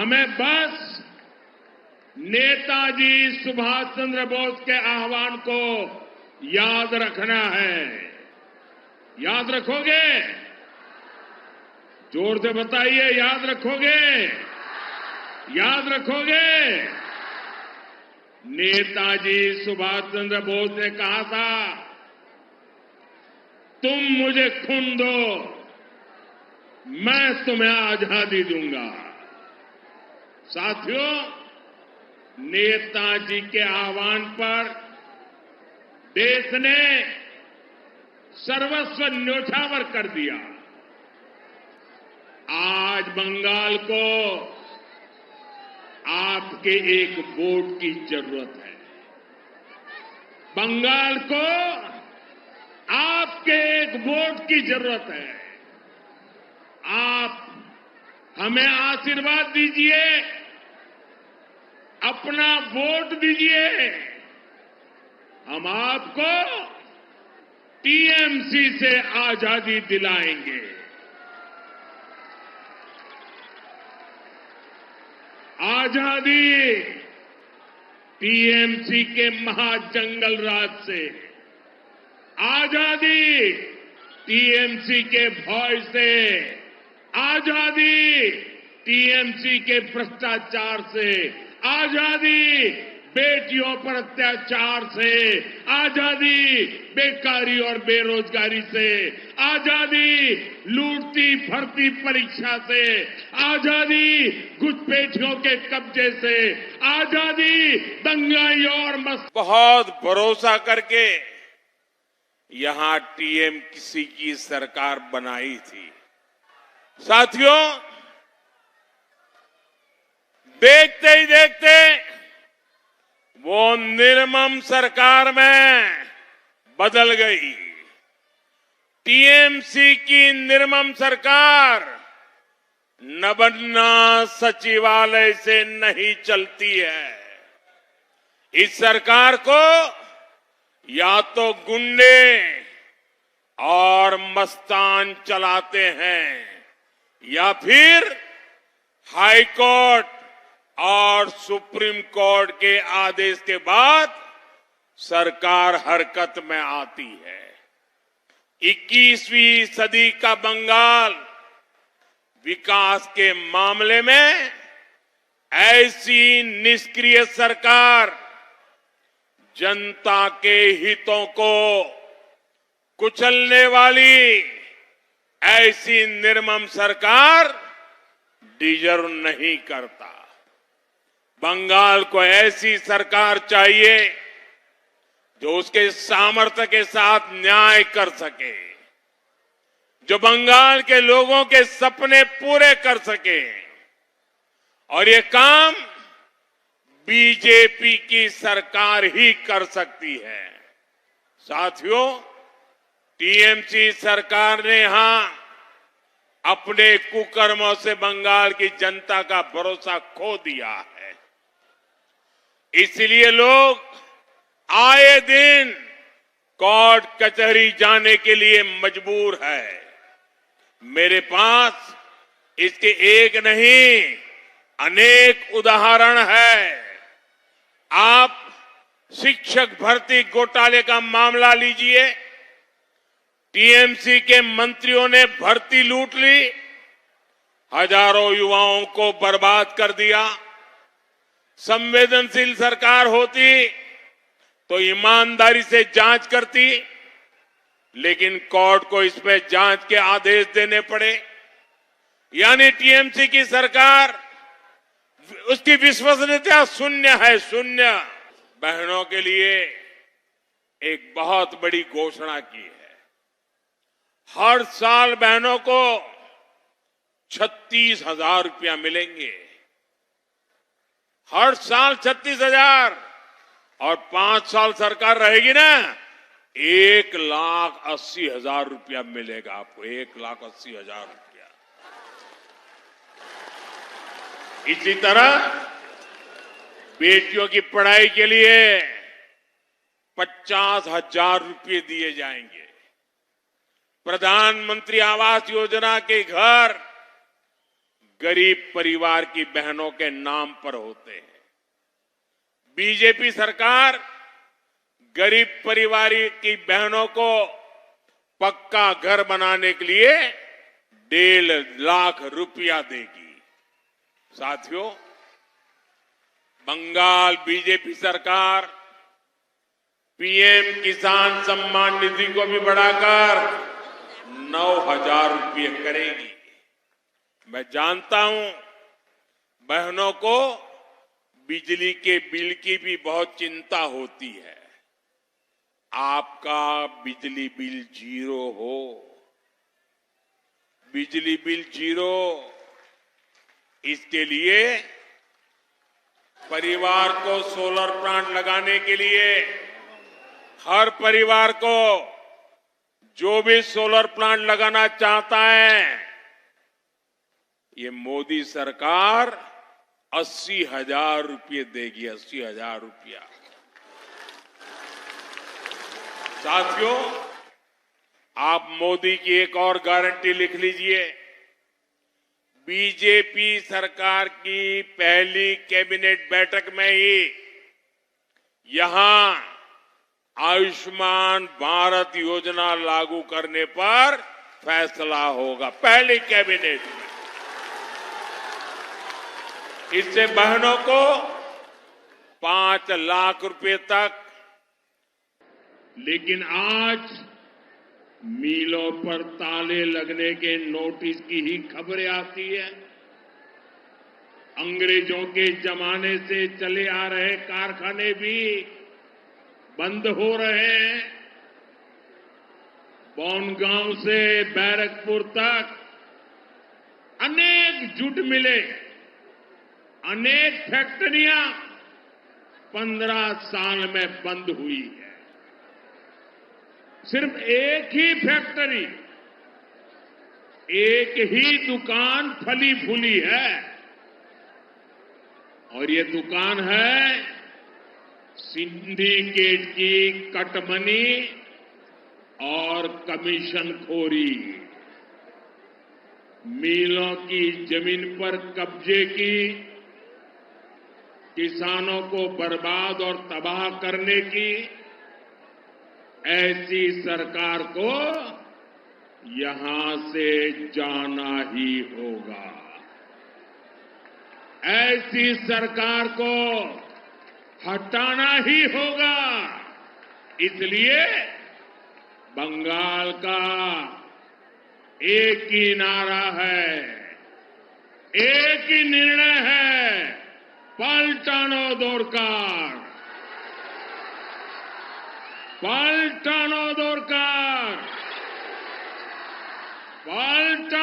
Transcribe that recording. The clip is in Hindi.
हमें बस नेताजी सुभाष चंद्र बोस के आह्वान को याद रखना है। याद रखोगे? जोर से बताइए, याद रखोगे? याद रखोगे? नेताजी सुभाष चंद्र बोस ने कहा था, तुम मुझे खून दो, मैं तुम्हें आजादी दूंगा। साथियों, नेताजी के आह्वान पर देश ने सर्वस्व न्योछावर कर दिया। आज बंगाल को आपके एक वोट की जरूरत है। बंगाल को आपके एक वोट की जरूरत है। आप हमें आशीर्वाद दीजिए, अपना वोट दीजिए। हम आपको टीएमसी से आजादी दिलाएंगे। आजादी टीएमसी के महाजंगल राज से, आजादी टीएमसी के भय से, आजादी टीएमसी के भ्रष्टाचार से, आजादी बेटियों पर अत्याचार से, आजादी बेकारी और बेरोजगारी से, आजादी लूटती भर्ती परीक्षा से, आजादी घुसपैठियों के कब्जे से, आजादी दंगाइयों और बहुत भरोसा करके यहां टीएमसी की सरकार बनाई थी। साथियों, देखते ही देखते वो निर्मम सरकार में बदल गई। टीएमसी की निर्मम सरकार नबन्ना सचिवालय से नहीं चलती है। इस सरकार को या तो गुंडे और मस्तान चलाते हैं या फिर हाई कोर्ट और सुप्रीम कोर्ट के आदेश के बाद सरकार हरकत में आती है। 21वीं सदी का बंगाल विकास के मामले में ऐसी निष्क्रिय सरकार जनता के हितों को कुचलने वाली ऐसी निर्मम सरकार डिजर्व नहीं करता। बंगाल को ऐसी सरकार चाहिए जो उसके सामर्थ्य के साथ न्याय कर सके, जो बंगाल के लोगों के सपने पूरे कर सके। और ये काम बीजेपी की सरकार ही कर सकती है। साथियों, टीएमसी सरकार ने यहां अपने कुकर्मों से बंगाल की जनता का भरोसा खो दिया है। इसलिए लोग आए दिन कोर्ट कचहरी जाने के लिए मजबूर है। मेरे पास इसके एक नहीं अनेक उदाहरण है। आप शिक्षक भर्ती घोटाले का मामला लीजिए। टीएमसी के मंत्रियों ने भर्ती लूट ली, हजारों युवाओं को बर्बाद कर दिया। संवेदनशील सरकार होती तो ईमानदारी से जांच करती, लेकिन कोर्ट को इस पे जांच के आदेश देने पड़े। यानी टीएमसी की सरकार, उसकी विश्वसनीयता शून्य है, शून्य। बहनों के लिए एक बहुत बड़ी घोषणा की है। हर साल बहनों को 36,000 रुपया मिलेंगे। हर साल 36,000 और 5 साल सरकार रहेगी ना, 1,80,000 रुपया मिलेगा आपको। 1,80,000 रुपया। इसी तरह बेटियों की पढ़ाई के लिए 50,000 रुपये दिए जाएंगे। प्रधानमंत्री आवास योजना के घर गरीब परिवार की बहनों के नाम पर होते हैं। बीजेपी सरकार गरीब परिवार की बहनों को पक्का घर बनाने के लिए 1.5 लाख रुपया देगी। साथियों, बंगाल बीजेपी सरकार पीएम किसान सम्मान निधि को भी बढ़ाकर 9,000 रुपये करेगी। मैं जानता हूं बहनों को बिजली के बिल की भी बहुत चिंता होती है। आपका बिजली बिल 0 हो, बिजली बिल 0, इसके लिए परिवार को सोलर प्लांट लगाने के लिए हर परिवार को जो भी सोलर प्लांट लगाना चाहता है, ये मोदी सरकार 80,000 रुपये देगी। 80,000 रुपया। साथियों, आप मोदी की एक और गारंटी लिख लीजिए। बीजेपी सरकार की पहली कैबिनेट बैठक में ही यहां आयुष्मान भारत योजना लागू करने पर फैसला होगा। पहली कैबिनेट में इससे बहनों को 5 लाख रुपए तक। लेकिन आज मिलों पर ताले लगने के नोटिस की ही खबरें आती है। अंग्रेजों के जमाने से चले आ रहे कारखाने भी बंद हो रहे हैं। बनगांव से बैरकपुर तक अनेक जूट मिले, अनेक फैक्ट्रियां 15 साल में बंद हुई है। सिर्फ एक ही फैक्ट्री, एक ही दुकान फली फूली है, और ये दुकान है सिंडिकेट की कटमनी और कमीशनखोरी। मिलों की जमीन पर कब्जे की, किसानों को बर्बाद और तबाह करने की, ऐसी सरकार को यहां से जाना ही होगा। ऐसी सरकार को हटाना ही होगा। इसलिए बंगाल का एक ही नारा है, एक ही निर्णय है, पलटानो दरकार, पलटानो दरकार, पलटानो